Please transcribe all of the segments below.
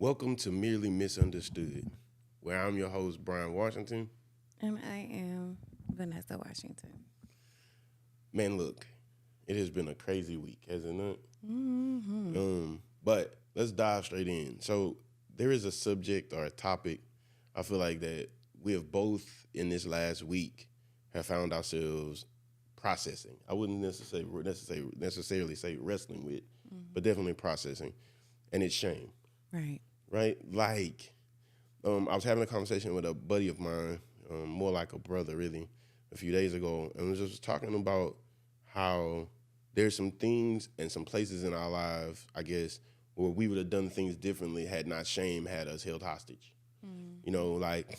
Welcome to Merely Misunderstood, where I'm your host, Brian Washington. And I am Vanessa Washington. Man, look, it has been a crazy week, hasn't it? Mm-hmm. But let's dive straight in. So there is a subject or a topic I feel like that we have both in this last week have found ourselves processing. I wouldn't necessarily say wrestling with, but definitely processing, and it's shame. Right. Right? Like, I was having a conversation with a buddy of mine, more like a brother, really, a few days ago, and we was just talking about how there's some things and some places in our lives, I guess, where we would have done things differently had not shame had us held hostage. You know, like,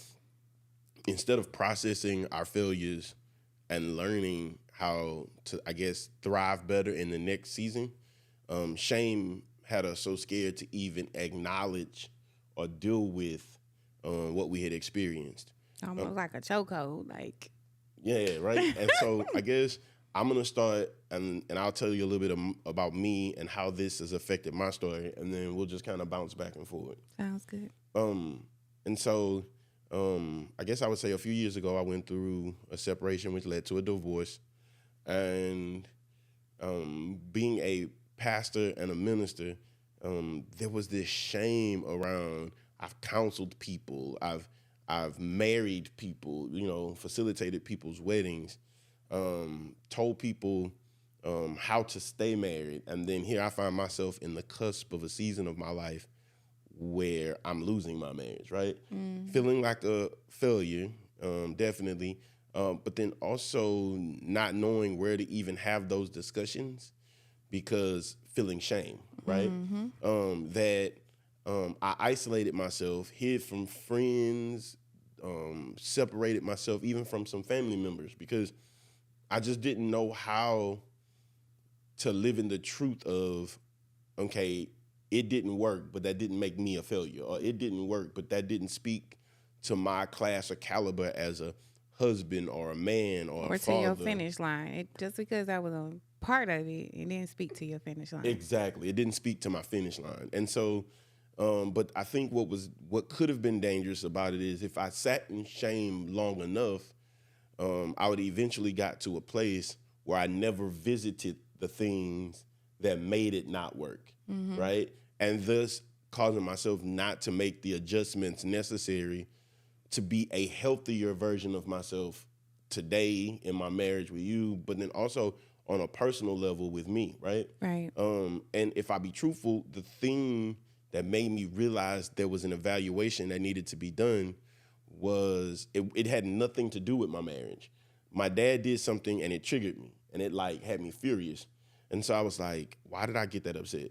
instead of processing our failures and learning how to, I guess, thrive better in the next season, shame had us so scared to even acknowledge or deal with what we had experienced. Almost like a chokehold. Like, Yeah, right. And so I guess I'm gonna start, and I'll tell you a little bit about me and how this has affected my story, and then we'll just kind of bounce back and forth. sounds good. And so I guess I would say a few years ago I went through a separation which led to a divorce, and being a pastor and a minister, there was this shame around. I've counseled people. I've married people. You know, facilitated people's weddings. Told people how to stay married, and then here I find myself in the cusp of a season of my life where I'm losing my marriage. Right, feeling like a failure, definitely. But then also not knowing where to even have those discussions because feeling shame, right? That I isolated myself, hid from friends, separated myself even from some family members because I just didn't know how to live in the truth of, okay, it didn't work, but that didn't make me a failure, or it didn't work, but that didn't speak to my class or caliber as a husband or a man or Or a to your father. finish line. Just because I was a part of it didn't speak to your finish line. Exactly. It didn't speak to my finish line. And so, but I think what could have been dangerous about it is if I sat in shame long enough, I would eventually got to a place where I never visited the things that made it not work, right? And thus causing myself not to make the adjustments necessary to be a healthier version of myself today in my marriage with you, but then also on a personal level with me, right? Right. And if I be truthful, the thing that made me realize there was an evaluation that needed to be done was it had nothing to do with my marriage. My dad did something and it triggered me and it like had me furious. And so I was like, why did I get that upset?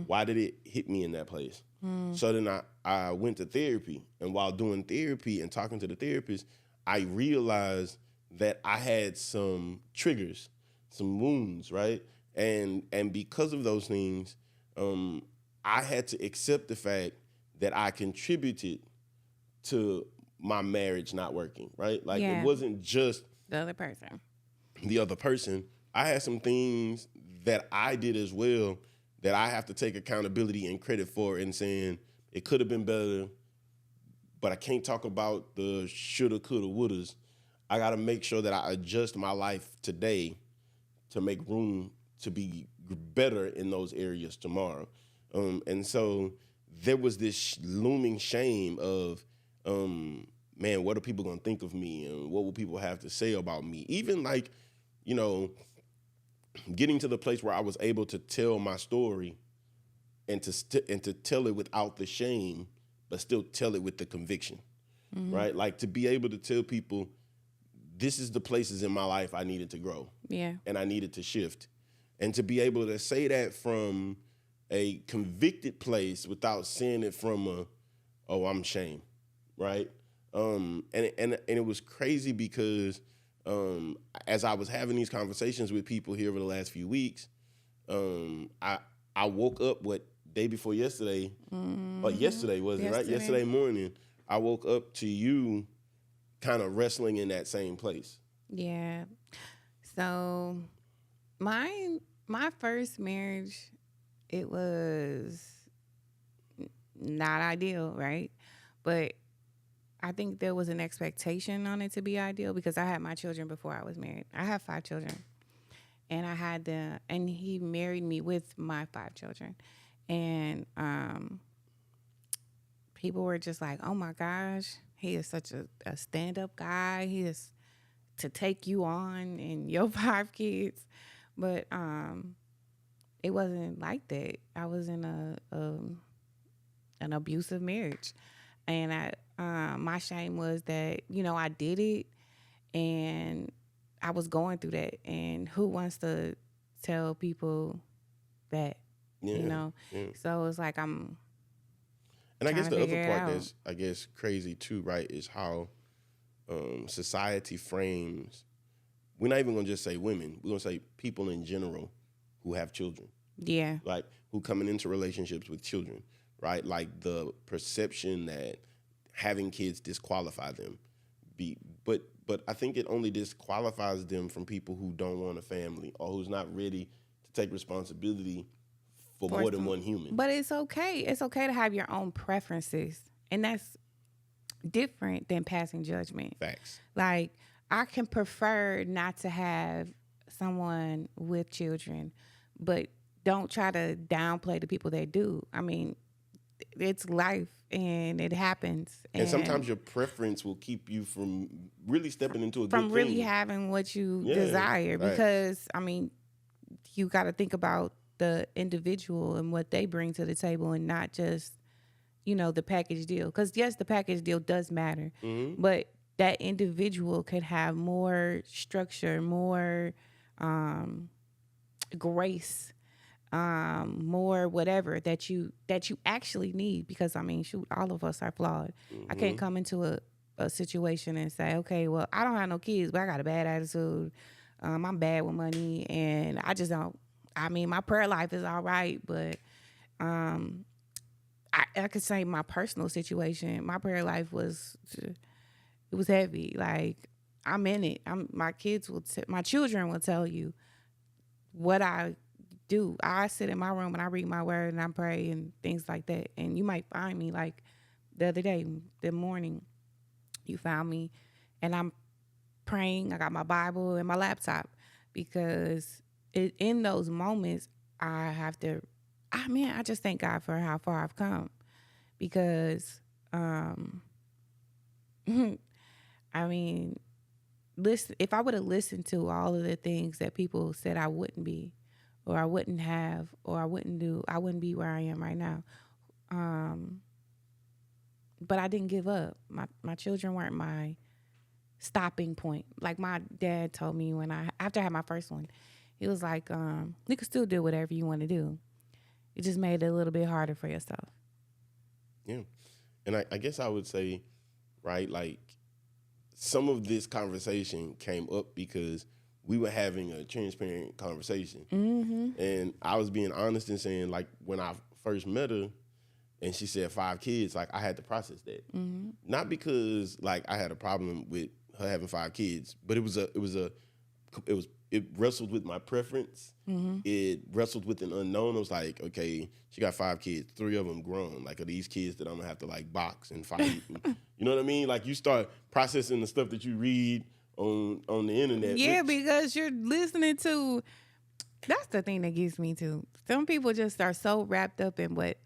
Why did it hit me in that place? So then I went to therapy. And while doing therapy and talking to the therapist, I realized that I had some triggers, some wounds, right? And because of those things, I had to accept the fact that I contributed to my marriage not working, right? Like it Yeah. wasn't just The other person. the other person. I had some things that I did as well that I have to take accountability and credit for and saying it could have been better, but I can't talk about the shoulda, coulda, wouldas. I got to make sure that I adjust my life today to make room to be better in those areas tomorrow. And so there was this looming shame of, man, what are people going to think of me? And what will people have to say about me? Even like, you know, getting to the place where I was able to tell my story and to tell it without the shame, but still tell it with the conviction, right? Like to be able to tell people, this is the places in my life I needed to grow. Yeah. And I needed to shift. And to be able to say that from a convicted place without saying it from I'm ashamed, right? And it was crazy because as I was having these conversations with people here over the last few weeks, I woke up day before yesterday, or yesterday was it, right? Yesterday morning, I woke up to you kind of wrestling in that same place. Yeah. So my first marriage, it was not ideal, right? But I think there was an expectation on it to be ideal because I had my children before I was married. I have 5 children. And and he married me with my 5 children. And people were just like, oh my gosh, he is such a stand-up guy. He is to take you on and your 5 kids. But it wasn't like that. I was in an abusive marriage. And my shame was that, I did it and I was going through that. And who wants to tell people that, Yeah. So it's like And I guess the other part that's, I guess, crazy too, right, is how society frames, we're not even going to just say women, we're going to say people in general who have children. Yeah. Like, who coming into relationships with children, right? Like, the perception that having kids disqualify them. But I think it only disqualifies them from people who don't want a family or who's not ready to take responsibility for more than one human. But it's okay. It's okay to have your own preferences. And that's different than passing judgment. Facts. Like, I can prefer not to have someone with children, but don't try to downplay the people that do. I mean, it's life and it happens. And sometimes your preference will keep you from really stepping into a good thing. From really having what you desire. Right. Because, I mean, you got to think about the individual and what they bring to the table and not just, the package deal. Because, yes, the package deal does matter. Mm-hmm. But that individual could have more structure, more grace, more whatever that you actually need. Because, I mean, shoot, all of us are flawed. Mm-hmm. I can't come into a situation and say, okay, well, I don't have no kids, but I got a bad attitude. I'm bad with money, and I just don't. I mean, my prayer life is all right, but I could say my personal situation, my prayer life was heavy. Like, I'm in it. My children will tell you what I do. I sit in my room and I read my word and I pray and things like that. And you might find me like the other day, the morning, you found me and I'm praying. I got my Bible and my laptop because in those moments I just thank God for how far I've come because, I mean, listen, if I would have listened to all of the things that people said I wouldn't be, or I wouldn't have, or I wouldn't do, I wouldn't be where I am right now. But I didn't give up. My children weren't my stopping point. Like my dad told me after I had my first one, he was like, you can still do whatever you want to do. It just made it a little bit harder for yourself. Yeah. And I guess I would say, right, like some of this conversation came up because we were having a transparent conversation. Mm-hmm. And I was being honest and saying, like, when I first met her and she said 5 kids, like, I had to process that. Mm-hmm. Not because, like, I had a problem with her having 5 kids, but it wrestled with my preference. Mm-hmm. It wrestled with an unknown. I was like, okay, she got 5 kids, 3 of them grown. Like, are these kids that I'm gonna have to like box and fight? And, you know what I mean? Like, you start processing the stuff that you read on the internet. Yeah, because you're listening to. That's the thing that gets me too. Some people just are so wrapped up in what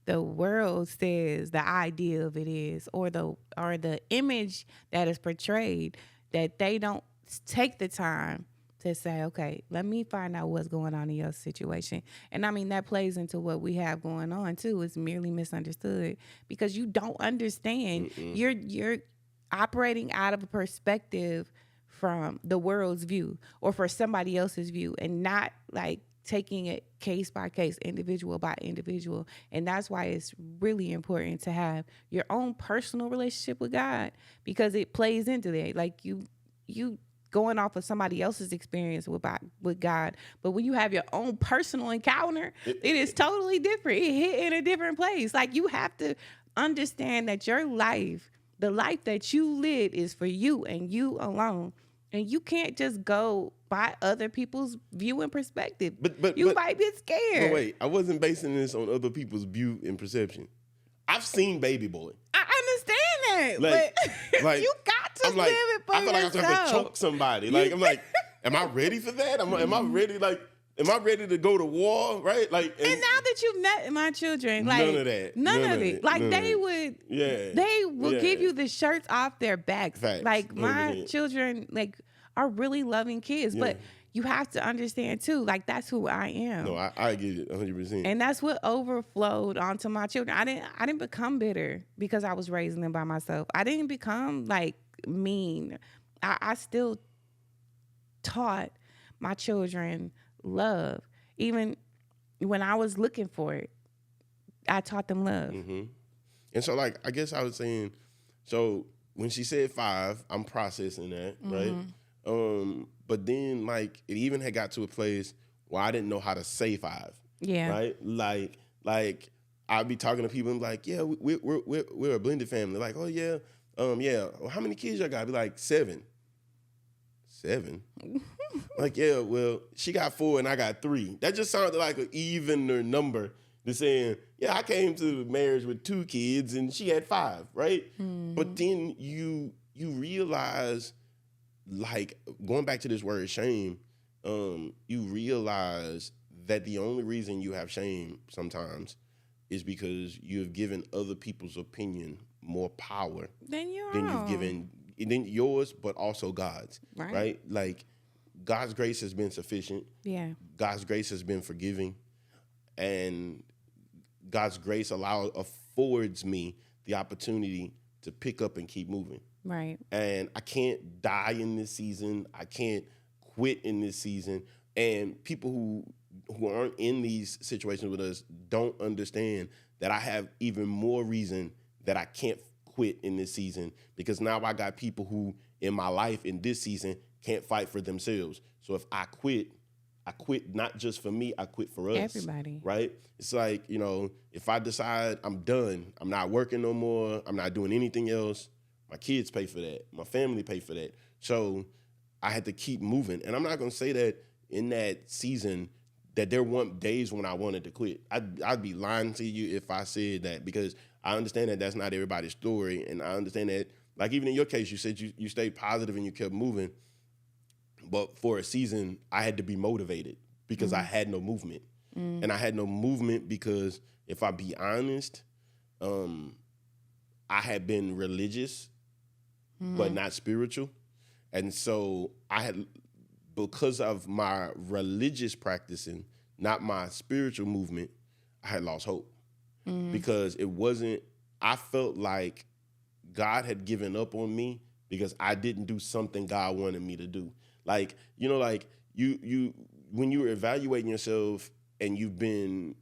the world says the idea of it is, or the image that is portrayed, that they don't take the time to say, okay, let me find out what's going on in your situation. And I mean, that plays into what we have going on too. It's merely misunderstood because you don't understand. Mm-mm. You're operating out of a perspective from the world's view or for somebody else's view, and not like taking it case by case, individual by individual. And that's why it's really important to have your own personal relationship with God, because it plays into that. Like you going off of somebody else's experience with God, but when you have your own personal encounter, it is totally different. It hit in a different place. Like, you have to understand that your life, the life that you live, is for you and you alone. And you can't just go by other people's view and perspective. But you might be scared. But wait, I wasn't basing this on other people's view and perception. I've seen Baby Boy. I understand that, Like, but you got to I'm live it for I feel like I'm yourself. trying to choke somebody. Like, I'm like, am I ready for that? Am I ready? Like, am I ready to go to war? Right? Like, And now that you've met my children, like none of that. none of it. Like they would give you the shirts off their backs. Facts. Like my 100%. children, like are really loving kids, but you have to understand too, like that's who I am. No, I get it 100%. And that's what overflowed onto my children. I didn't become bitter because I was raising them by myself. I didn't become like mean. I still taught my children love. Even when I was looking for it, I taught them love. Mm-hmm. And so, like, I guess I was saying, so when she said 5, I'm processing that, right? But then, like, it even had got to a place where I didn't know how to say 5. Yeah. Right? Like I'd be talking to people and be like, yeah, we're a blended family. Like, oh, yeah, well, how many kids y'all got? I'd be like, 7. 7? Like, yeah, well, she got 4 and I got 3. That just sounded like an evener number than saying, yeah, I came to marriage with 2 kids and she had 5, right? But then you realize, like, going back to this word shame, you realize that the only reason you have shame sometimes is because you have given other people's opinion more power than you've given yours, but also God's. Right? Like, God's grace has been sufficient. Yeah. God's grace has been forgiving. And God's grace affords me the opportunity to pick up and keep moving. Right. And I can't die in this season. I can't quit in this season. And people who aren't in these situations with us don't understand that I have even more reason that I can't quit in this season, because now I got people who in my life in this season can't fight for themselves. So if I quit not just for me, I quit for us. Everybody. Right? It's like, if I decide I'm done, I'm not working no more, I'm not doing anything else, my kids pay for that, my family pay for that. So I had to keep moving. And I'm not going to say that in that season that there weren't days when I wanted to quit. I'd be lying to you if I said that, because I understand that that's not everybody's story. And I understand that, like, even in your case, you said you stayed positive and you kept moving. But for a season, I had to be motivated because I had no movement. And I had no movement because, if I be honest, I had been religious, but not spiritual. And so because of my religious practicing, not my spiritual movement, I had lost hope. Because I felt like God had given up on me because I didn't do something God wanted me to do. Like, you when you're evaluating yourself and you've been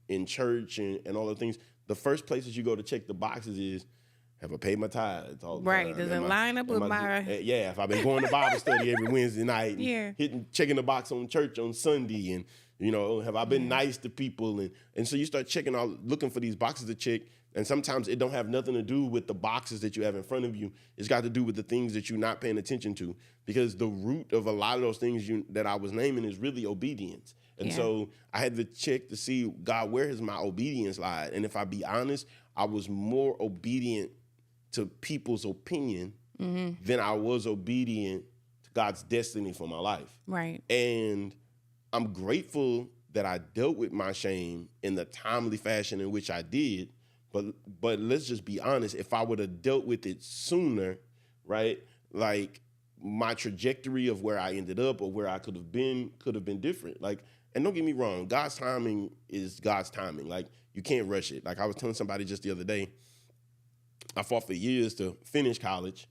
in church and all the things, the first places you go to check the boxes is, have I paid my tithes all the time? Right. Does it line up with my... Yeah, if I've been going to Bible study every Wednesday night and checking the box on church on Sunday, and, have I been nice to people? And so you start looking for these boxes to check, and sometimes it don't have nothing to do with the boxes that you have in front of you. It's got to do with the things that you're not paying attention to, because the root of a lot of those things that I was naming is really obedience. And so I had to check to see, God, where has my obedience lied? And if I be honest, I was more obedient to people's opinion than I was obedient to God's destiny for my life. Right. And I'm grateful that I dealt with my shame in the timely fashion in which I did. But let's just be honest, if I would have dealt with it sooner, right, like, my trajectory of where I ended up or where I could have been different. Like, and don't get me wrong, God's timing is God's timing. Like, you can't rush it. Like, I was telling somebody just the other day, I fought for years to finish college,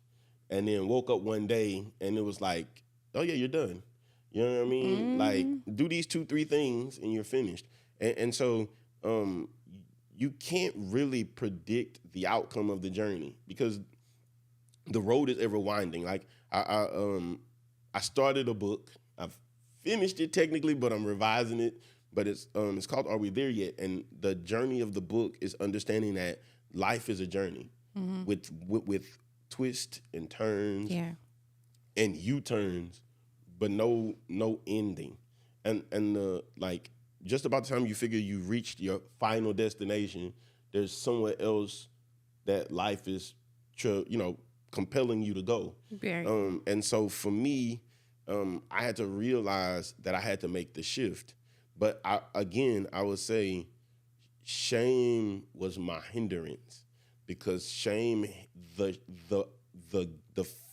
and then woke up one day and it was like, oh yeah, you're done. You know what I mean? Like, do these 2-3 things and you're finished. And so you can't really predict the outcome of the journey, because the road is ever winding. Like, I started a book. I've finished it technically, but I'm revising it. But it's called Are We There Yet? And the journey of the book is understanding that life is a journey with twists and turns and U-turns, but no ending. And like, just about the time you figure you reached your final destination, there's somewhere else that life is, compelling you to go. Very. And so for me, I had to realize that I had to make the shift. But I would say shame was my hindrance, because shame, the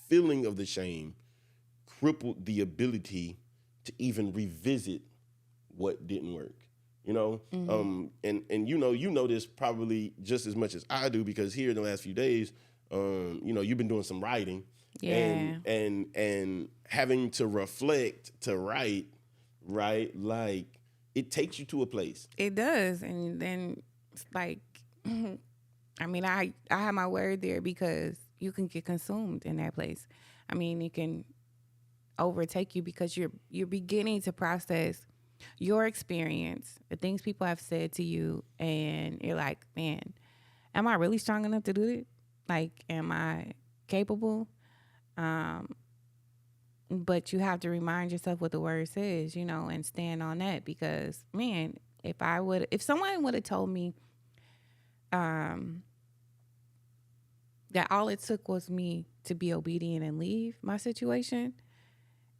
feeling of the shame crippled the ability to even revisit what didn't work. And you know this probably just as much as I do, because here in the last few days, you've been doing some writing, and having to reflect, to write, right? Like, it takes you to a place. It does, and then it's like, I mean, I have my word there, because you can get consumed in that place. I mean, it can overtake you, because you're beginning to process your experience, the things people have said to you, and you're like, man, am I really strong enough to do it? Like, am I capable? But you have to remind yourself what the word says, and stand on that, because, man, if someone would have told me that all it took was me to be obedient and leave my situation,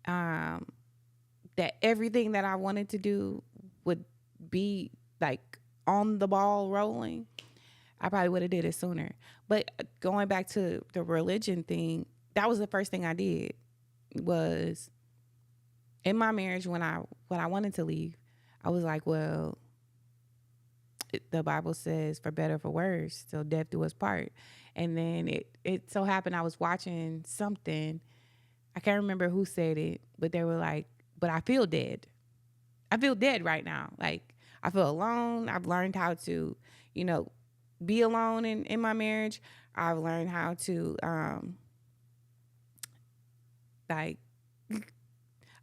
that everything that I wanted to do would be like on the ball rolling, I probably would have did it sooner. But going back to the religion thing, that was the first thing I did. Was in my marriage, when I wanted to leave, I was like, well, the Bible says for better or for worse, till death do us part. And then it so happened I was watching something, I can't remember who said it, but they were like, but I feel dead. I feel dead right now. Like, I feel alone. I've learned how to, be alone in my marriage. I've learned how to,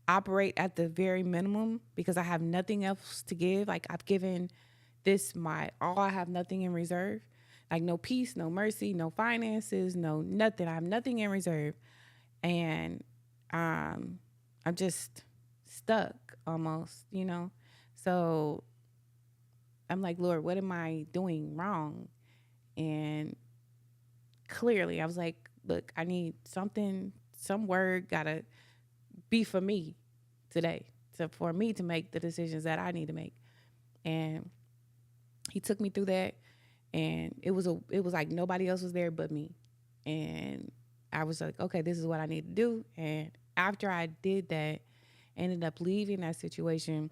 operate at the very minimum, because I have nothing else to give. Like, I've given this my all. I have nothing in reserve. Like, no peace, no mercy, no finances, no nothing. I have nothing in reserve. And I'm just stuck almost, So I'm like, Lord, what am I doing wrong? And clearly I was like, look, I need something, some word gotta be for me today, for me to make the decisions that I need to make. And he took me through that, and it was like nobody else was there but me. And I was like, okay, this is what I need to do. And after I did that, ended up leaving that situation,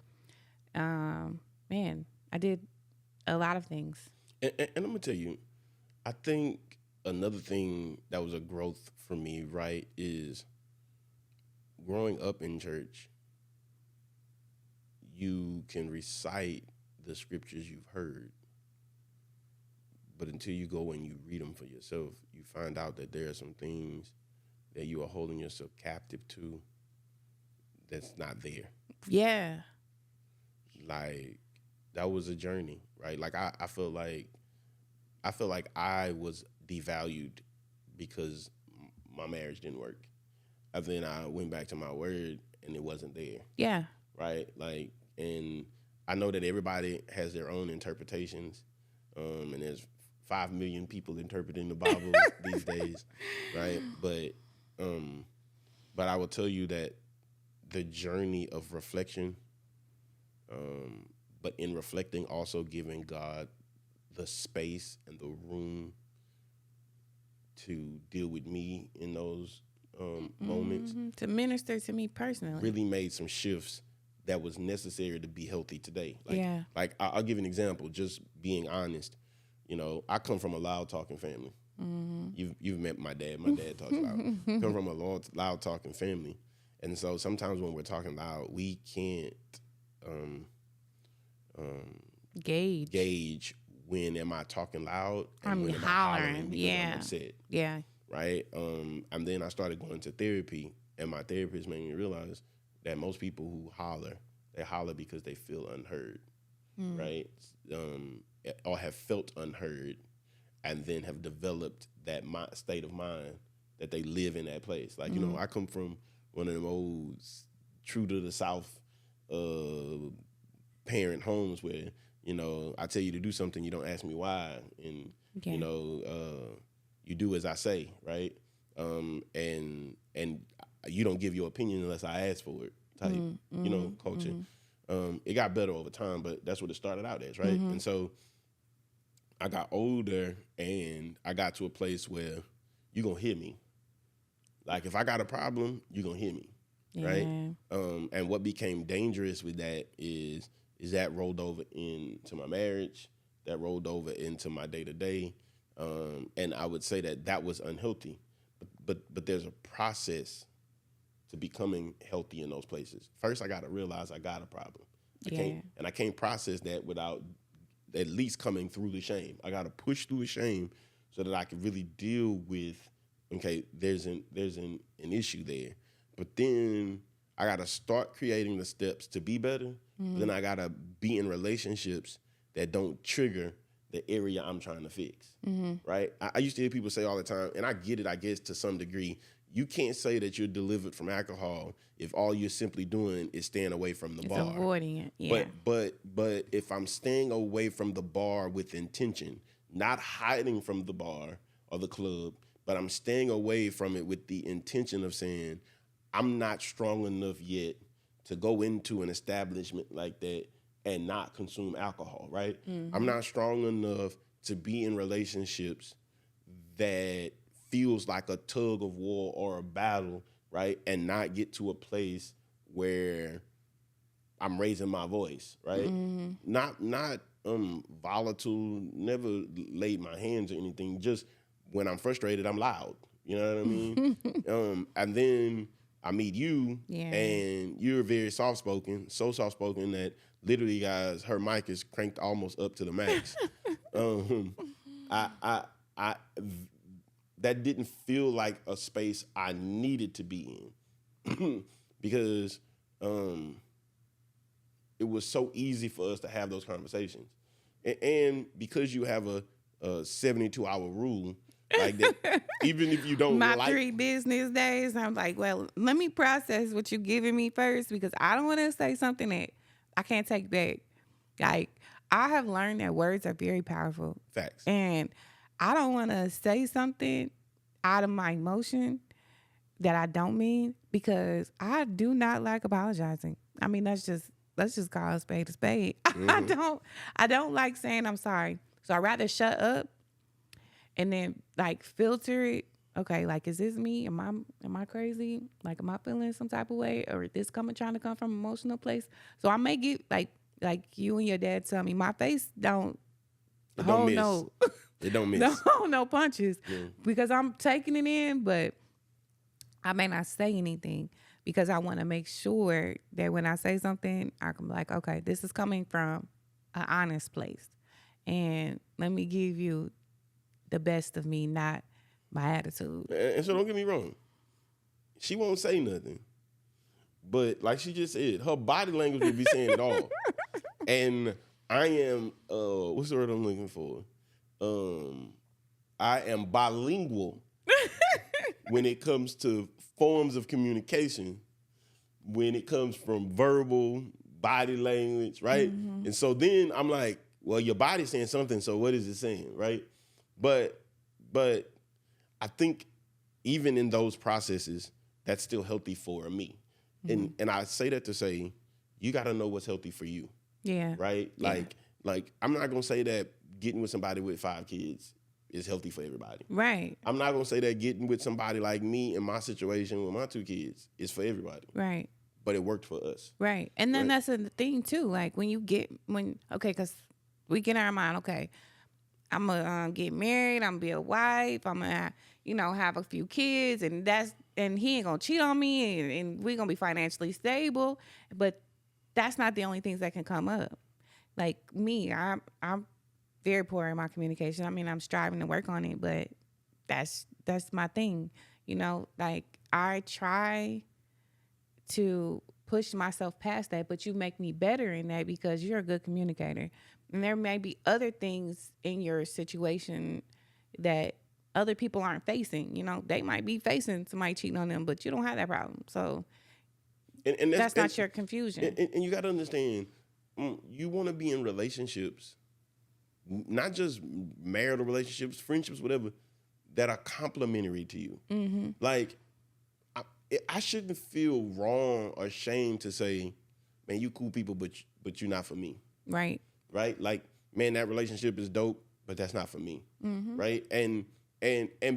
man, I did a lot of things. And I'm gonna tell you, I think another thing that was a growth for me, right, is growing up in church. You can recite the scriptures you've heard, but until you go and you read them for yourself, you find out that there are some things that you are holding yourself captive to that's not there. Yeah. Like, that was a journey, right? Like, I feel like I was devalued because my marriage didn't work. And then I went back to my word and it wasn't there. Yeah. Right? Like, and I know that everybody has their own interpretations, and there's 5 million people interpreting the Bible these days, right? But I will tell you that the journey of reflection, but in reflecting, also giving God the space and the room to deal with me in those moments, to minister to me personally, really made some shifts that was necessary to be healthy today. Like, yeah. Like, I'll give an example, just being honest. I come from a loud talking family. Mm-hmm. You've met my dad. My dad talks loud. Come from a loud talking family. And so sometimes when we're talking loud, we can't gauge when am I talking loud and when am I hollering because I'm upset. Yeah. Right? And then I started going to therapy, and my therapist made me realize that most people who holler, they holler because they feel unheard, right? Or have felt unheard, and then have developed that state of mind that they live in that place. Like, I come from one of them old, true to the South parent homes where, I tell you to do something, you don't ask me why, and Yeah. you do as I say, right? And you don't give your opinion unless I ask for it, type, culture. It got better over time, but that's what it started out as, right? And so I got older, and I got to a place where you're gonna hear me. Like if I got a problem, you're gonna hear me, right? And what became dangerous with that is that rolled over into my marriage, that rolled over into my day-to-day, and I would say that was unhealthy. But there's a process to becoming healthy in those places. First, I got to realize I got a problem. I can't process that without at least coming through the shame. I got to push through the shame so that I can really deal with, okay, there's an issue there. But then I got to start creating the steps to be better. Then I got to be in relationships that don't trigger the area I'm trying to fix, right? I used to hear people say all the time, and I get it, I guess, to some degree, you can't say that you're delivered from alcohol if all you're simply doing is staying away from the bar. Avoiding it, yeah. But if I'm staying away from the bar with intention, not hiding from the bar or the club, but I'm staying away from it with the intention of saying, I'm not strong enough yet to go into an establishment like that and not consume alcohol, right? I'm not strong enough to be in relationships that feels like a tug of war or a battle, right? And not get to a place where I'm raising my voice, right? Not volatile, never laid my hands or anything. Just when I'm frustrated, I'm loud. You know what I mean? And then I meet you, and you're very soft-spoken, so soft-spoken that literally, guys, her mic is cranked almost up to the max. That didn't feel like a space I needed to be in because it was so easy for us to have those conversations. And because you have a 72-hour rule, like that, even if you don't my 3 business days, I'm like, well, let me process what you're giving me first because I don't want to say something that I can't take back. Like, I have learned that words are very powerful. Facts. And I don't want to say something out of my emotion that I don't mean because I do not like apologizing. I mean, let's just call a spade a spade. I don't like saying I'm sorry. So I'd rather shut up and then like filter it. Okay, like, is this me? Am I crazy? Like, am I feeling some type of way? Or is this trying to come from an emotional place? So I may get like you and your dad tell me, my face don't hold no. It don't miss. No punches because I'm taking it in, but I may not say anything because I want to make sure that when I say something, I can be like, okay, this is coming from an honest place. And let me give you the best of me, not my attitude. And so don't get me wrong. She won't say nothing. But like she just said, her body language will be saying it all. And I am, what's the word I'm looking for? I am bilingual when it comes to forms of communication, when it comes from verbal, body language, right? And so then I'm like, well, your body's saying something, so what is it saying, right? But I think even in those processes, that's still healthy for me. And I say that to say, you got to know what's healthy for you. Yeah. Right? Like I'm not going to say that getting with somebody with 5 kids is healthy for everybody. Right. I'm not going to say that getting with somebody like me in my situation with my 2 kids is for everybody. Right. But it worked for us. Right. And then that's the thing too. Like because we get in our mind, okay, I'm going to get married, I'm going to be a wife, I'm going to, have a few kids, and he ain't going to cheat on me, and we're going to be financially stable. But that's not the only things that can come up. Like me, I'm very poor in my communication. I mean, I'm striving to work on it, but that's my thing. Like I try to push myself past that, but you make me better in that because you're a good communicator. And there may be other things in your situation that other people aren't facing. They might be facing somebody cheating on them, but you don't have that problem. So and that's not your confusion. And you got to understand, you want to be in relationships, not just marital relationships, friendships, whatever, that are complementary to you. Mm-hmm. Like, I shouldn't feel wrong or ashamed to say, man, you cool people, but you're not for me. Right. Right? Like, man, that relationship is dope, but that's not for me. Mm-hmm. Right? And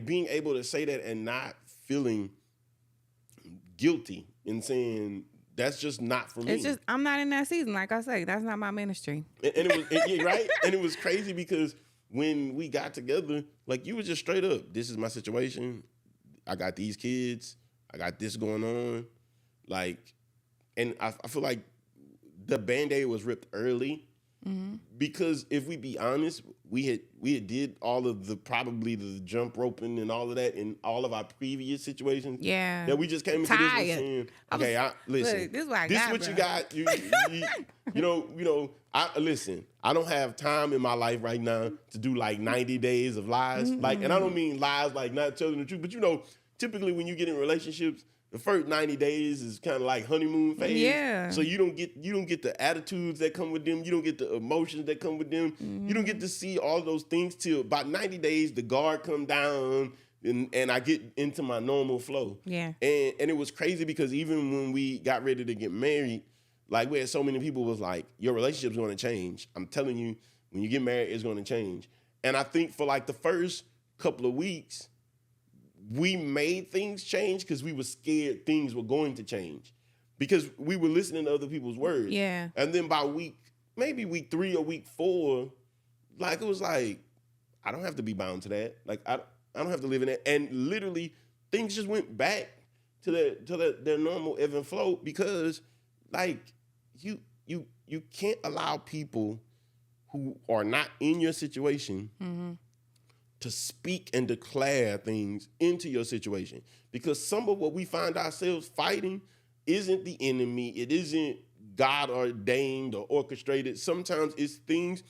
being able to say that and not feeling guilty and saying that's just not for me. It's just I'm not in that season. Like I say, that's not my ministry. And it was yeah, right. And it was crazy because when we got together, like you were just straight up. This is my situation. I got these kids. I got this going on. Like, and I feel like the Band-Aid was ripped early. Mm-hmm. Because if we be honest, we had did all of probably the jump roping and all of that in all of our previous situations. Yeah, that we just came into this one saying, okay, listen, look, this is what you got. You know. Listen. I don't have time in my life right now to do like 90 days of lies. Mm-hmm. Like, and I don't mean lies like not telling the truth, but typically when you get in relationships, the first 90 days is kind of like honeymoon phase. Yeah. So you don't get the attitudes that come with them. You don't get the emotions that come with them. Mm-hmm. You don't get to see all those things till about 90 days. The guard come down and I get into my normal flow. Yeah. And it was crazy because even when we got ready to get married, like we had so many people was like, your relationship's going to change. I'm telling you, when you get married, it's going to change. And I think for like the first couple of weeks, we made things change because we were scared things were going to change because we were listening to other people's words. Yeah. And then by maybe week 3 or week 4, like it was like, I don't have to be bound to that. Like I don't have to live in that. And literally things just went back to their normal ebb and flow because like you can't allow people who are not in your situation mm-hmm. to speak and declare things into your situation. Because some of what we find ourselves fighting isn't the enemy. It isn't God ordained or orchestrated. Sometimes it's things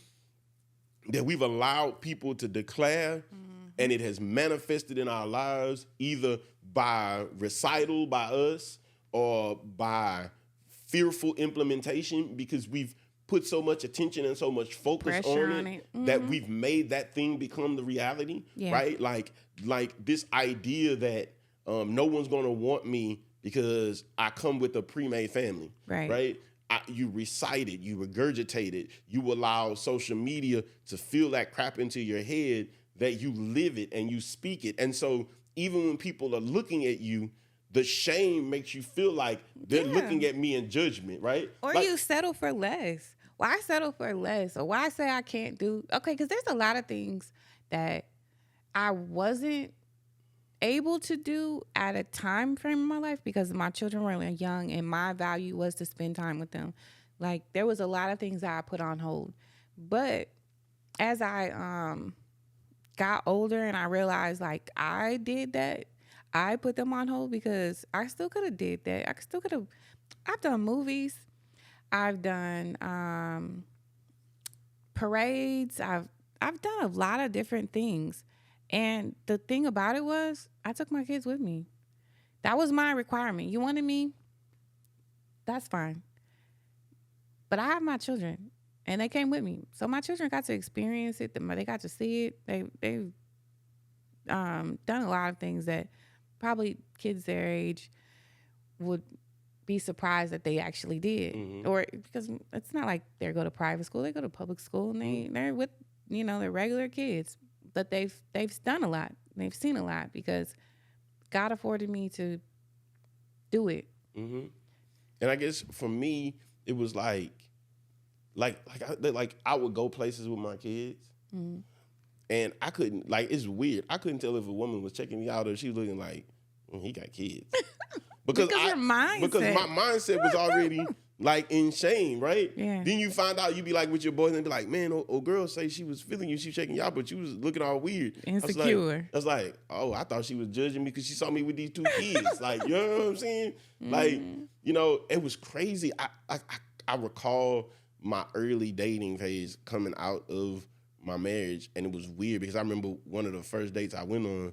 that we've allowed people to declare mm-hmm. and it has manifested in our lives either by recital by us or by fearful implementation because we've put so much attention and so much focus on it mm-hmm. that we've made that thing become the reality, right? Like this idea that no one's going to want me because I come with a pre-made family, right? You recite it, you regurgitate it, you allow social media to fill that crap into your head that you live it and you speak it. And so even when people are looking at you, the shame makes you feel like they're looking at me in judgment, right? Or like, you settle for less. Why settle for less? Or why say I can't do? Okay, because there's a lot of things that I wasn't able to do at a time frame in my life because my children were young and my value was to spend time with them. Like there was a lot of things that I put on hold. But as I got older and I realized like I did that, I put them on hold because I still could have did that. I've done movies. I've done parades. I've done a lot of different things. And the thing about it was I took my kids with me. That was my requirement. You wanted me? That's fine. But I have my children and they came with me. So my children got to experience it. They got to see it. They've done a lot of things that probably kids their age would be surprised that they actually did. Mm-hmm. Or because it's not like they go to private school, they go to public school and they're with, they're regular kids. But they've done a lot. They've seen a lot because God afforded me to do it. Mm-hmm. And I guess for me, it was like I would go places with my kids mm-hmm. and I couldn't, like, it's weird. I couldn't tell if a woman was checking me out or she was looking like, he got kids. Because my mindset was already like in shame, right? Yeah. Then you find out, you be like with your boys and be like, man, old girl say she was feeling you, she checking you out, but you was looking all weird. Insecure. I was like, oh, I thought she was judging me because she saw me with these 2 kids. Like, you know what I'm saying? Mm-hmm. Like, it was crazy. I recall my early dating phase coming out of my marriage, and it was weird because I remember one of the first dates I went on,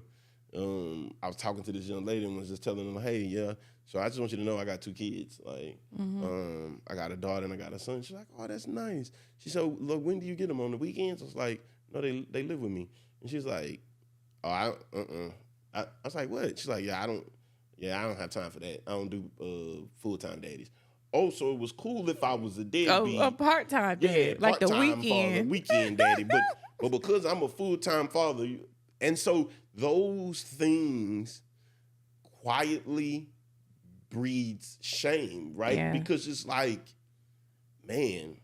I was talking to this young lady and was just telling her, hey, yeah, so I just want you to know I got 2 kids. Like, I got a daughter and I got a son. She's like, oh, that's nice. She said, look, when do you get them, on the weekends? I was like, no, they live with me. And she's like, oh, I was like, what? She's like, I don't have time for that. I don't do full-time daddies. Oh, so it was cool if I was a deadbeat. A part-time dad, like the weekend. Father, weekend daddy. But because I'm a full-time father, and so those things quietly breeds shame, right? Yeah. Because it's like, man,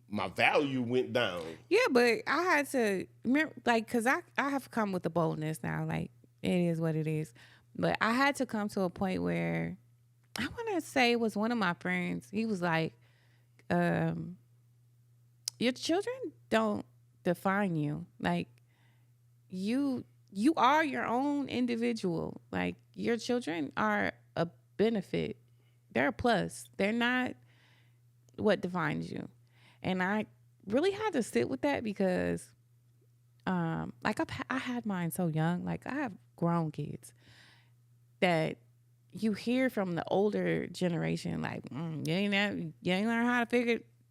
my value went down. Yeah, but I had to remember, like, because I have come with the boldness now. Like, it is what it is. But I had to come to a point where I want to say it was one of my friends. He was like, your children don't define you. Like, you are your own individual. Like, your children are a benefit. They're a plus. They're not what defines you. And I really had to sit with that because, like, I had mine so young. Like, I have grown kids that you hear from the older generation, like, you ain't learn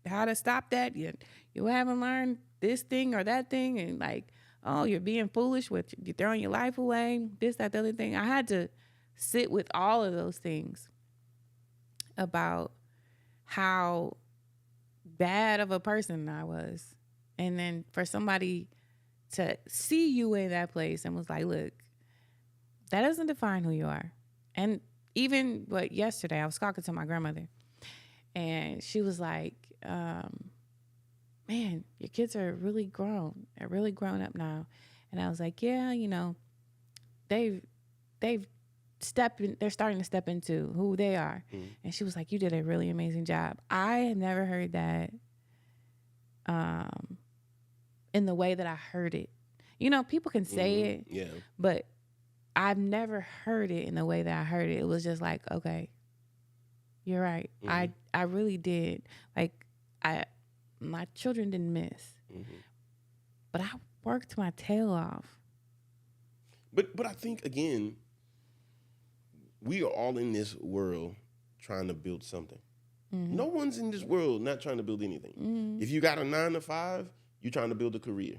how to stop that. You haven't learned this thing or that thing, and like, oh, you're being foolish you're throwing your life away, this, that, the other thing. I had to sit with all of those things about how bad of a person I was. And then for somebody to see you in that place and was like, look, that doesn't define who you are. And even yesterday, I was talking to my grandmother and she was like, man, your kids are really grown. They're really grown up now. And I was like, yeah, they're starting to step into who they are. Mm. And she was like, you did a really amazing job. I had never heard that in the way that I heard it. People can say it, yeah, but I've never heard it in the way that I heard it. It was just like, okay, you're right. Mm-hmm. I really did. Like, my children didn't miss. Mm-hmm. But I worked my tail off. But I think, again, we are all in this world trying to build something. Mm-hmm. No one's in this world not trying to build anything. Mm-hmm. If you got a 9 to 5, you're trying to build a career.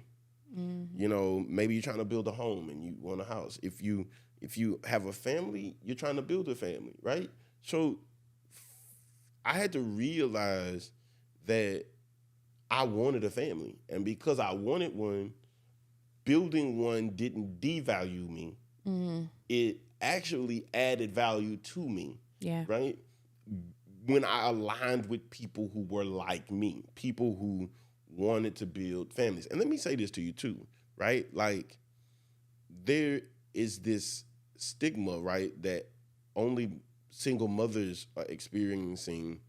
Mm-hmm. Maybe you're trying to build a home and you want a house. If you have a family, you're trying to build a family, right? So I had to realize that I wanted a family. And because I wanted one, building one didn't devalue me. Mm-hmm. It actually added value to me. Yeah. Right? When I aligned with people who were like me, people who wanted to build families. And let me say this to you too, right? Like, there is this stigma, right, that only single mothers are experiencing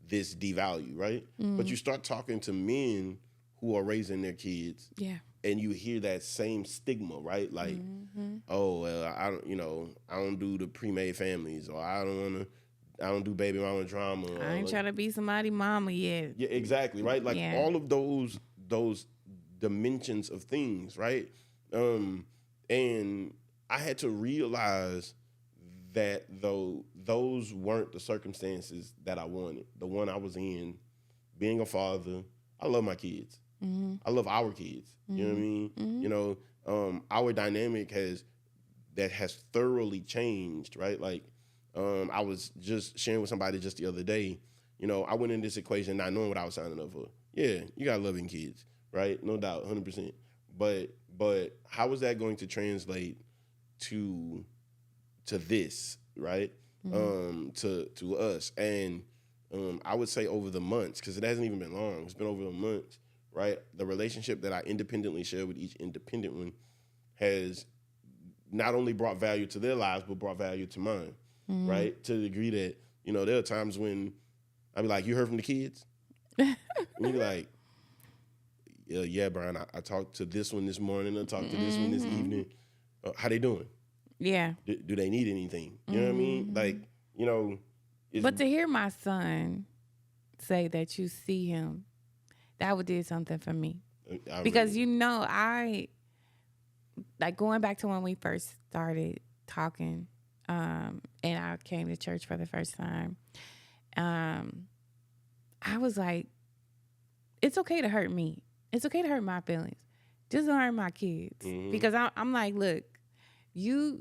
this devalue, right? Mm-hmm. But you start talking to men who are raising their kids, yeah, and you hear that same stigma, right? Like, mm-hmm. Oh, well, I don't do the pre-made families, or I don't do baby mama drama. I ain't trying to be somebody's mama yet. Yeah, exactly, right? Like, yeah. All of those dimensions of things, right? And I had to realize that those weren't the circumstances that I wanted. The one I was in, being a father, I love my kids. Mm-hmm. I love our kids. Mm-hmm. You know what I mean? Mm-hmm. Our dynamic has thoroughly changed, right? Like, I was just sharing with somebody just the other day, I went in this equation not knowing what I was signing up for. Yeah, you got loving kids, right? No doubt, 100%. But how is that going to translate to this, right? Mm-hmm. To us. And I would say over the months, because it hasn't even been long, it's been over the months, right? The relationship that I independently share with each independent one has not only brought value to their lives, but brought value to mine, mm-hmm. right? To the degree that, there are times when I be like, you heard from the kids? And you be like, yeah, Brian, I talked to this one this morning, I talked to this one this evening. How they doing? Yeah. Do they need anything? You know what I mean? Like, but to hear my son say that you see him, that would do something for me. Because, like going back to when we first started talking, and I came to church for the first time, I was like, it's okay to hurt me. It's okay to hurt my feelings. Just don't hurt my kids. Mm-hmm. Because I'm like, look, you're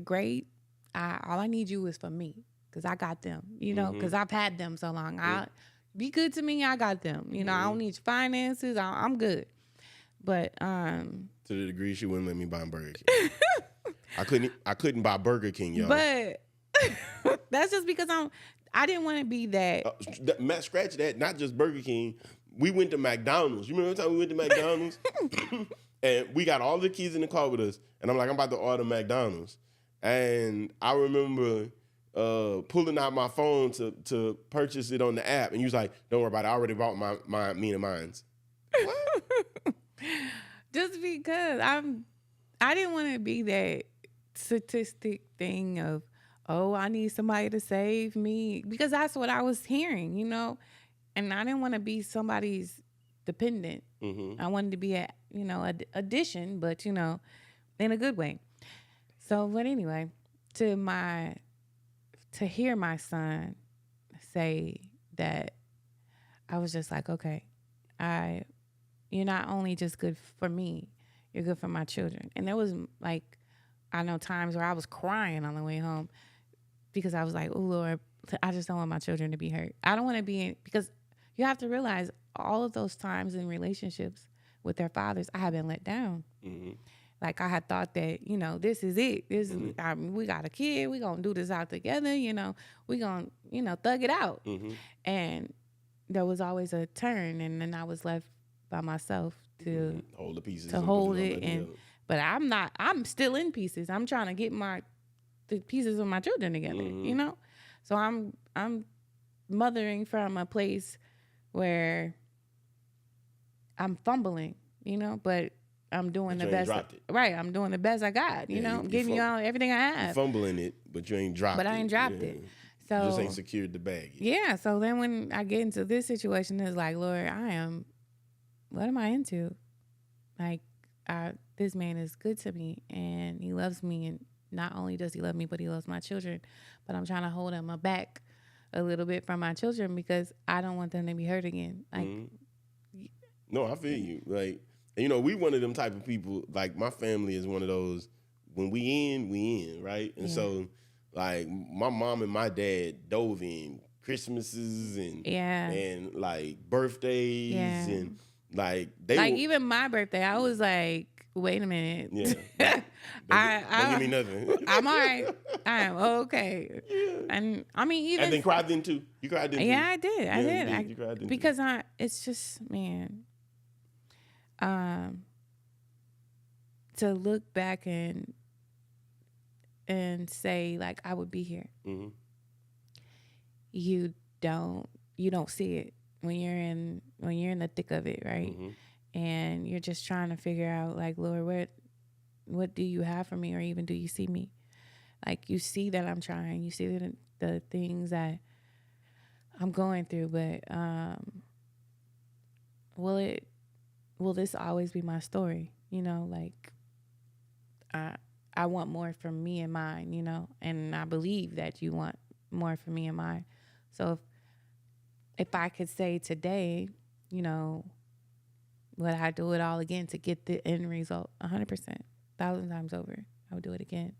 great. All I need you is for me, because I got them, you know, because I've had them so long. Be good to me. I got them. You know, I don't need your finances. I'm good. But to the degree she wouldn't let me buy Burger King. I couldn't buy Burger King, y'all. But that's just because I didn't want to be that. Matt, scratch that. Not just Burger King. We went to McDonald's. You remember the time we went to McDonald's? And we got all the kids in the car with us. And I'm like, I'm about to order McDonald's. And I remember pulling out my phone to purchase it on the app. And he was like, don't worry about it. I already bought me and mine's. Just because I didn't want to be that statistic thing of, oh, I need somebody to save me, because that's what I was hearing, you know, and I didn't want to be somebody's dependent. I wanted to be a addition, but, you know, in a good way. So, but anyway, to hear my son say that, I was just like, okay, you're not only just good for me, you're good for my children. And there was like, I know times where I was crying on the way home because I was like, oh Lord, I just don't want my children to be hurt. I don't want to be in, because you have to realize all of those times in relationships with their fathers, I have been let down. Like I had thought that, you know, this is it. This is, we got a kid. We going to do this out together. You know, we going to, you know, thug it out. And there was always a turn, and then I was left by myself to hold the pieces, to hold it. And but I'm still in pieces. I'm trying to get the pieces of my children together, you know? So I'm mothering from a place where I'm fumbling, you know, but I'm doing the best. Right, I'm doing the best I got, you know? I'm giving y'all everything I have. You're fumbling it, but you ain't dropped it. But I ain't dropped it. So you just ain't secured the bag yet. Yeah, so then when I get into this situation, it's like, Lord, what am I into? Like, this man is good to me, and he loves me, and not only does he love me, but he loves my children. But I'm trying to hold him back a little bit from my children because I don't want them to be hurt again. Like, no, I feel you. Like, you know, we one of them type of people. Like, my family is one of those. When we in, right? And so, like, my mom and my dad dove in Christmases and like birthdays and like they like even my birthday, I was like, wait a minute. Yeah. Don't give me nothing. I'm all right. I am okay. Yeah. And I mean, even and then cried then too. You cried then too. Yeah, I did. I did. You cried then because too. It's just, man, to look back and say like I would be here. You don't see it when you're in the thick of it, right? And you're just trying to figure out like, Lord, what do you have for me, or even do you see me? Like, you see that I'm trying, you see the things that I'm going through, but will this always be my story? You know, like I want more from me and mine, you know, and I believe that you want more from me and mine. So if I could say today, you know, would I do it all again to get the end result? 100%, 1,000 times over, I would do it again.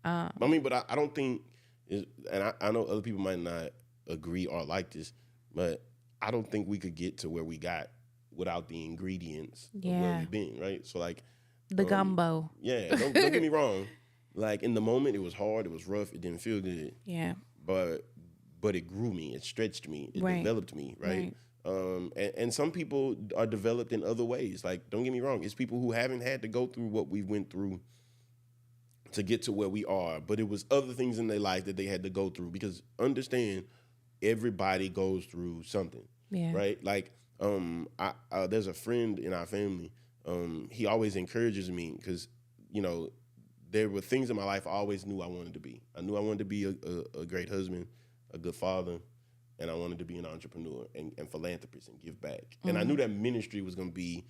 I mean, but I don't think, and I know other people might not agree or like this, but I don't think we could get to where we got without the ingredients of where we've been, right? So like the gumbo. Yeah, don't get me wrong. Like in the moment, it was hard, it was rough, it didn't feel good. Yeah. But it grew me, it stretched me, it developed me, right? And some people are developed in other ways. Like, don't get me wrong, it's people who haven't had to go through what we went through to get to where we are, but it was other things in their life that they had to go through, because understand, everybody goes through something, right? Like, there's a friend in our family, he always encourages me because, you know, there were things in my life I always knew I wanted to be. I knew I wanted to be a great husband, a good father, and I wanted to be an entrepreneur and philanthropist and give back. And I knew that ministry was going to be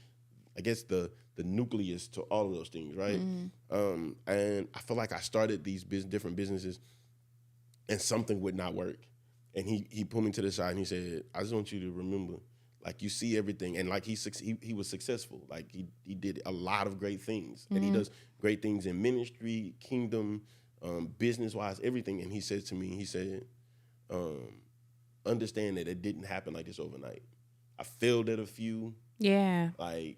I guess the nucleus to all of those things, right? And I feel like I started these different businesses, and something would not work. And he pulled me to the side and he said, I just want you to remember, like, you see everything. And like he was successful. Like he did a lot of great things. And he does great things in ministry, kingdom, business-wise, everything. And he said to me, understand that it didn't happen like this overnight. I failed at a few. Yeah. Like,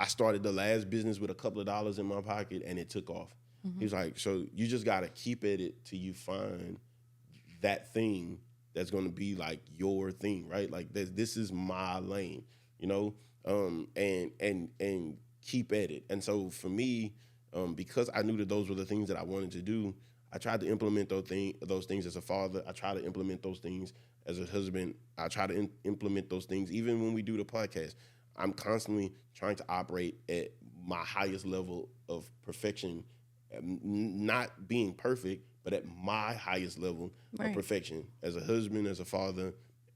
I started the last business with a couple of dollars in my pocket and it took off. He was like, so you just got to keep at it till you find that thing that's going to be like your thing, right? Like this is my lane, you know, and keep at it. And so for me, because I knew that those were the things that I wanted to do, I tried to implement those things as a father. I try to implement those things as a husband. I try to implement those things even when we do the podcast. I'm constantly trying to operate at my highest level of perfection, not being perfect, but at my highest level of perfection as a husband, as a father,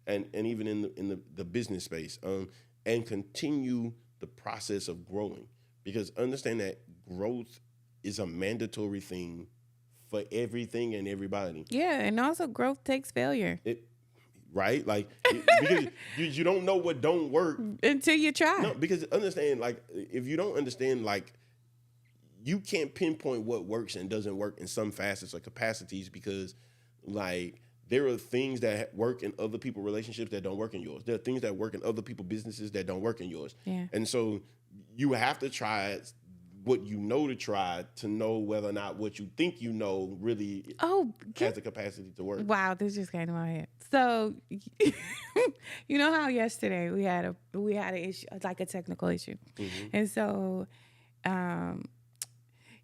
and even in the business space, and continue the process of growing. Because understand that growth is a mandatory thing for everything and everybody. Yeah, and also growth takes failure. Right? Like, because you don't know what don't work. Until you try. No, because understand, like, if you don't understand, like, you can't pinpoint what works and doesn't work in some facets or capacities because, like, there are things that work in other people's relationships that don't work in yours. There are things that work in other people's businesses that don't work in yours. Yeah. And so you have to try what you know to try to know whether or not what you think you know really has the capacity to work. Wow, this just came to my head. So, you know how yesterday we had an issue, like a technical issue, and so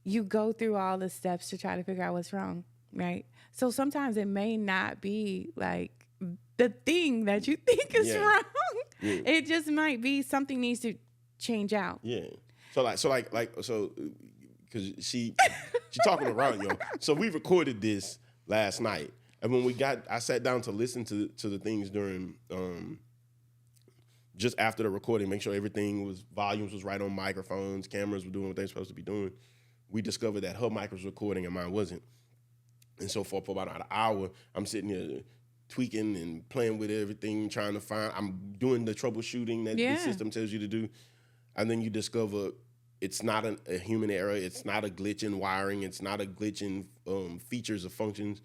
you go through all the steps to try to figure out what's wrong, right? So sometimes it may not be like the thing that you think is wrong. Yeah. It just might be something needs to change out. Yeah. So because she talking around, yo. So we recorded this last night, and when I sat down to listen to the things during just after the recording, make sure volumes was right on microphones, cameras were doing what they're supposed to be doing. We discovered that her mic was recording and mine wasn't, and so for about an hour, I'm sitting here tweaking and playing with everything, trying to find. I'm doing the troubleshooting that the system tells you to do. And then you discover it's not a human error. It's not a glitch in wiring. It's not a glitch in features or functions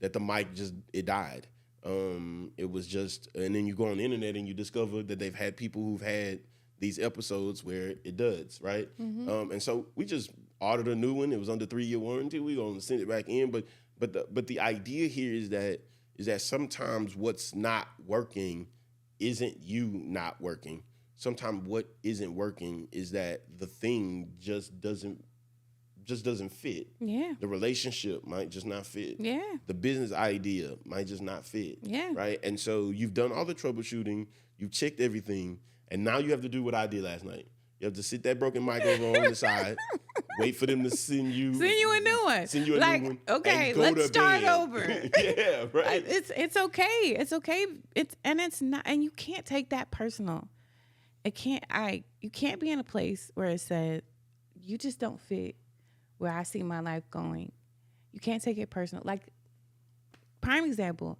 that the mic it died. It was just, and then you go on the internet and you discover that they've had people who've had these episodes where it does, right? And so we just ordered a new one. It was under 3-year warranty. We're going to send it back in. But the idea here is that sometimes what's not working isn't you not working. Sometimes what isn't working is that the thing just doesn't fit. Yeah. The relationship might just not fit. Yeah. The business idea might just not fit. Yeah. Right? And so you've done all the troubleshooting, you've checked everything, and now you have to do what I did last night. You have to sit that broken mic over on the side, wait for them to send you a new one. Send you a new one. Okay, let's start over. Yeah, right. It's okay. It's okay. It's not, and you can't take that personal. You can't be in a place where it said you just don't fit where I see my life going. You can't take it personal. Like, prime example,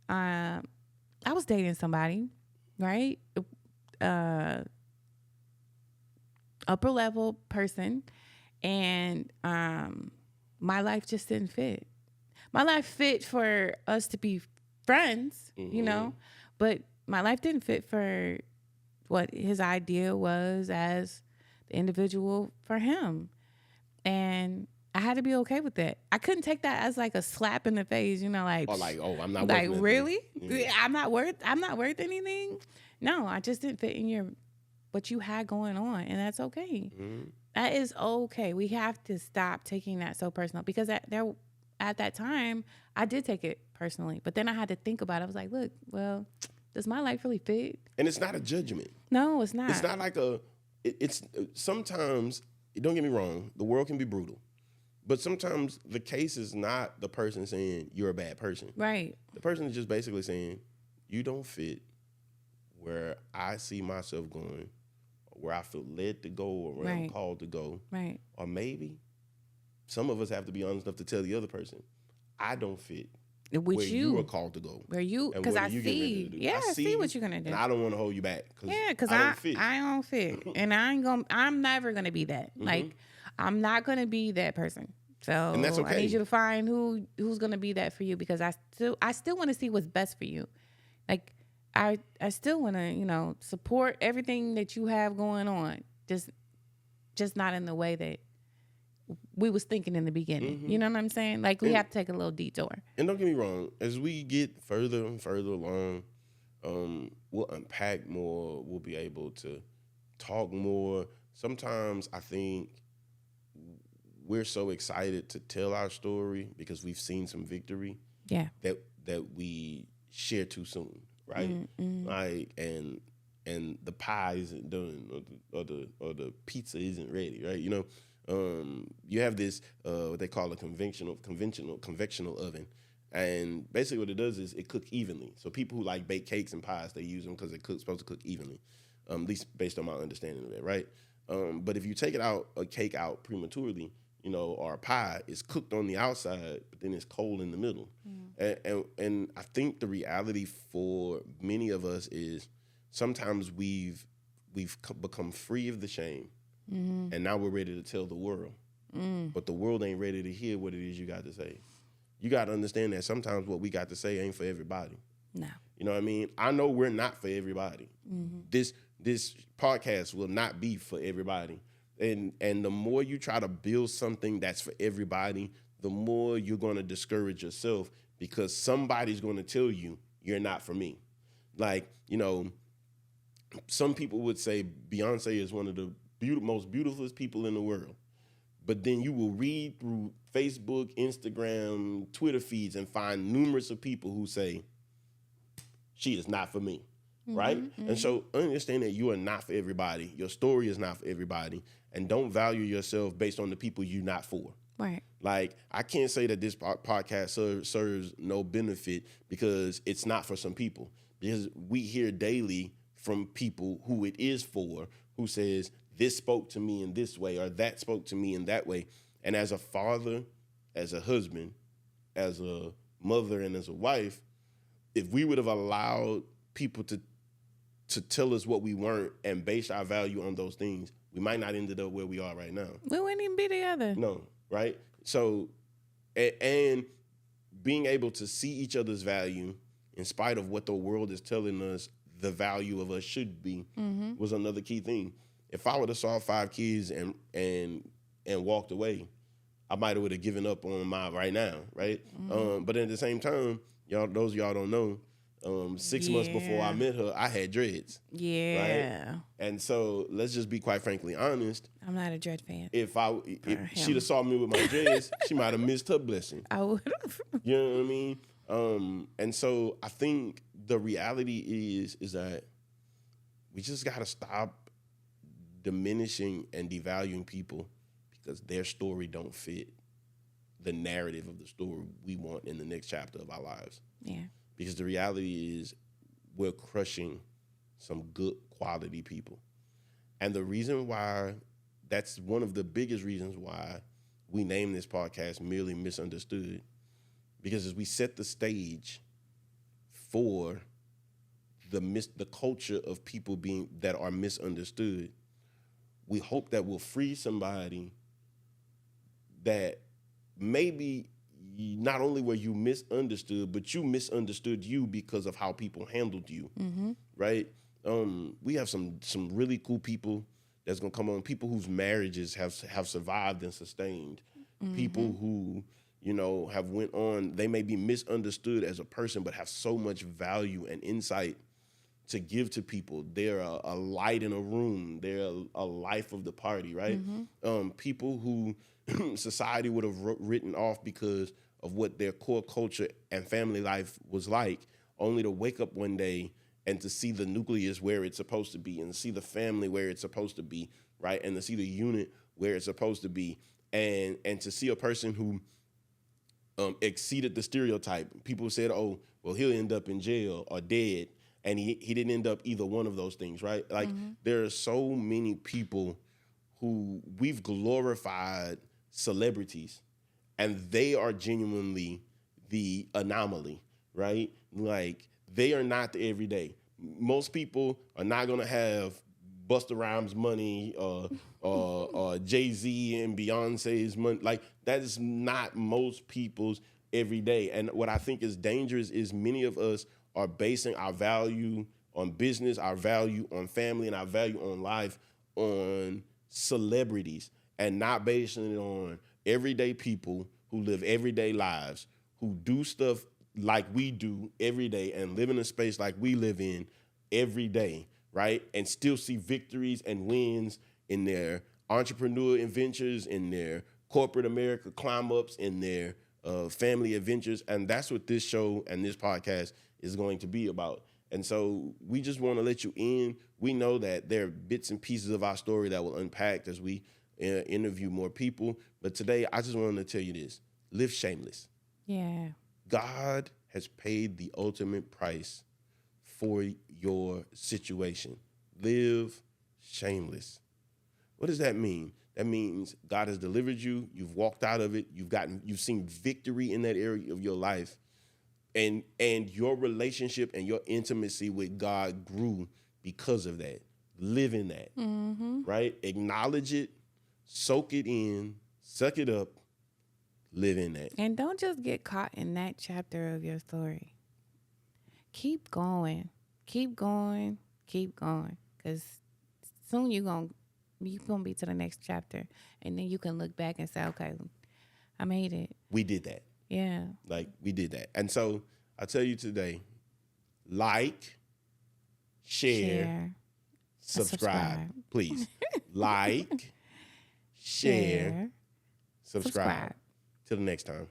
I was dating somebody, right? Upper level person, and my life just didn't fit. My life fit for us to be friends, you know, but my life didn't fit for what his idea was as the individual for him. And I had to be okay with that. I couldn't take that as like a slap in the face, you know, like, I'm not like, worth really? Yeah. I'm not worth anything. No, I just didn't fit in what you had going on, and that's okay. That is okay. We have to stop taking that so personal, because at that time I did take it personally, but then I had to think about it. I was like, look, well, does my life really fit? And it's not a judgment. No, it's not. It's not like it's sometimes, don't get me wrong, the world can be brutal. But sometimes the case is not the person saying you're a bad person. Right. The person is just basically saying you don't fit where I see myself going, where I feel led to go or where I'm called to go. Right. Or maybe some of us have to be honest enough to tell the other person, I don't fit where you are called to go. Where you, because I see, I see what you're going to do. And I don't want to hold you back. Because I don't fit. And I'm never going to be that. Like, I'm not going to be that person. So and that's okay. I need you to find who's going to be that for you, because I still want to see what's best for you. Like, I still want to, support everything that you have going on. Just not in the way that we was thinking in the beginning. You know what I'm saying? Like, we have to take a little detour. And don't get me wrong, as we get further and further along, we'll unpack more. We'll be able to talk more. Sometimes I think we're so excited to tell our story because we've seen some victory. Yeah. That we share too soon, right? Like, and the pie isn't done, or the pizza isn't ready, right? You have this what they call a conventional oven, and basically what it does is it cooks evenly. So people who like bake cakes and pies, they use them because they're supposed to cook evenly, at least based on my understanding of it, right? But if you take a cake out prematurely, or a pie, it's cooked on the outside, but then it's cold in the middle. And I think the reality for many of us is sometimes we've become free of the shame. And now we're ready to tell the world. But the world ain't ready to hear what it is you got to say. You got to understand that sometimes what we got to say ain't for everybody. No. You know what I mean? I know we're not for everybody. This podcast will not be for everybody. And the more you try to build something that's for everybody, the more you're going to discourage yourself, because somebody's going to tell you you're not for me. Like, some people would say Beyonce is one of the most beautifulest people in the world. But then you will read through Facebook, Instagram, Twitter feeds and find numerous of people who say, she is not for me, right? And so understand that you are not for everybody. Your story is not for everybody. And don't value yourself based on the people you're not for. Right. Like, I can't say that this podcast serves no benefit because it's not for some people. Because we hear daily from people who it is for, who says, this spoke to me in this way, or that spoke to me in that way. And as a father, as a husband, as a mother, and as a wife, if we would have allowed people to tell us what we weren't and base our value on those things, we might not ended up where we are right now. We wouldn't even be together. No, right? So, and being able to see each other's value in spite of what the world is telling us the value of us should be was another key thing. If I would have saw 5 kids and walked away, I might have would have given up on my right now, right? But at the same time, those of y'all don't know, 6 months before I met her, I had dreads. Yeah. Right? And so let's just be quite frankly honest. I'm not a dread fan. If she'd have saw me with my dreads, she might have missed her blessing. I would have. You know what I mean? And so I think the reality is that we just got to stop diminishing and devaluing people because their story don't fit the narrative of the story we want in the next chapter of our lives. Yeah. Because the reality is we're crushing some good quality people. And the reason why, that's one of the biggest reasons why we name this podcast Merely Misunderstood, because as we set the stage for the culture of people that are misunderstood, we hope that we'll free somebody that maybe not only were you misunderstood, but you misunderstood you because of how people handled you, right? We have some really cool people that's gonna come on, people whose marriages have survived and sustained, people who have went on. They may be misunderstood as a person, but have so much value and insight to give to people. They're a light in a room. They're a life of the party, right? People who society would have written off because of what their core culture and family life was like, only to wake up one day and to see the nucleus where it's supposed to be, and to see the family where it's supposed to be, right? And to see the unit where it's supposed to be, and to see a person who exceeded the stereotype. People said, oh, well, he'll end up in jail or dead. and he didn't end up either one of those things, right? Like there are so many people who we've glorified celebrities, and they are genuinely the anomaly, right? Like they are not the everyday. Most people are not gonna have Busta Rhymes money or Jay-Z and Beyonce's money. Like that is not most people's everyday. And what I think is dangerous is many of us are basing our value on business, our value on family, and our value on life on celebrities, and not basing it on everyday people who live everyday lives, who do stuff like we do every day and live in a space like we live in every day, right? And still see victories and wins in their entrepreneur adventures, in their corporate America climb ups, in their family adventures. And that's what this show and this podcast is going to be about. And so we just want to let you in. We know that there are bits and pieces of our story that will unpack as we interview more people. But today, I just wanted to tell you this. Live shameless. Yeah. God has paid the ultimate price for your situation. Live shameless. What does that mean? That means God has delivered you. You've walked out of it. You've seen victory in that area of your life. And your relationship and your intimacy with God grew because of that. Live in that, right? Acknowledge it, soak it in, suck it up, live in that. And don't just get caught in that chapter of your story. Keep going. Keep going. Keep going. Because soon you're gonna be to the next chapter. And then you can look back and say, okay, I made it. We did that. Yeah. Like, we did that. And so I tell you today, like, share. Subscribe. Please. Like, share, subscribe. Till the next time.